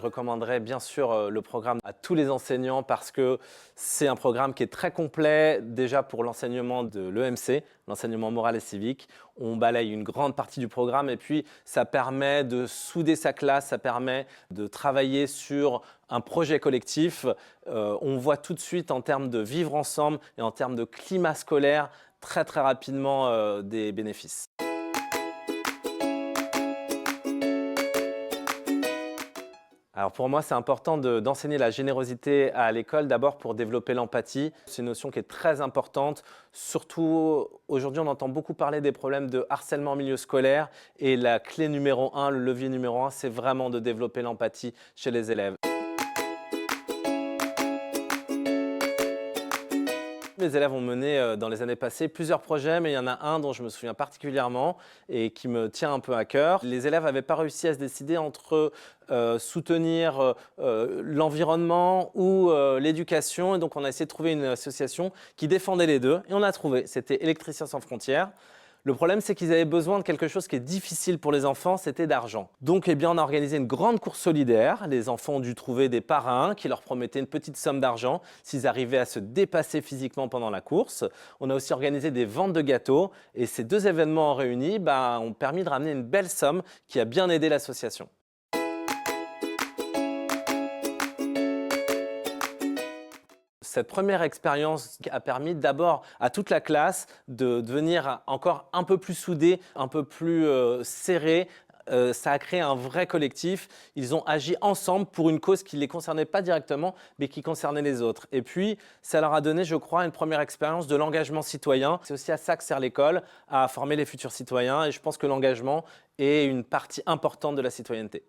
Je recommanderais bien sûr le programme à tous les enseignants parce que c'est un programme qui est très complet déjà pour l'enseignement de l'EMC, l'enseignement moral et civique. On balaye une grande partie du programme et puis ça permet de souder sa classe, ça permet de travailler sur un projet collectif. On voit tout de suite en termes de vivre ensemble et en termes de climat scolaire très rapidement des bénéfices. Alors pour moi, c'est important d'enseigner la générosité à l'école, d'abord pour développer l'empathie. C'est une notion qui est très importante. Surtout, aujourd'hui, on entend beaucoup parler des problèmes de harcèlement en milieu scolaire. Et la clé numéro 1, le levier numéro 1, c'est vraiment de développer l'empathie chez les élèves. Les élèves ont mené dans les années passées plusieurs projets, mais il y en a un dont je me souviens particulièrement et qui me tient un peu à cœur. Les élèves n'avaient pas réussi à se décider entre soutenir l'environnement ou l'éducation. Et donc, on a essayé de trouver une association qui défendait les deux. Et on a trouvé, c'était Électriciens sans frontières. Le problème, c'est qu'ils avaient besoin de quelque chose qui est difficile pour les enfants, c'était d'argent. Donc, eh bien, on a organisé une grande course solidaire. Les enfants ont dû trouver des parrains qui leur promettaient une petite somme d'argent s'ils arrivaient à se dépasser physiquement pendant la course. On a aussi organisé des ventes de gâteaux et ces deux événements réunis ont permis de ramener une belle somme qui a bien aidé l'association. Cette première expérience a permis d'abord à toute la classe de devenir encore un peu plus soudée, un peu plus serrée. Ça a créé un vrai collectif. Ils ont agi ensemble pour une cause qui ne les concernait pas directement, mais qui concernait les autres. Et puis, ça leur a donné, je crois, une première expérience de l'engagement citoyen. C'est aussi à ça que sert l'école, à former les futurs citoyens. Et je pense que l'engagement est une partie importante de la citoyenneté.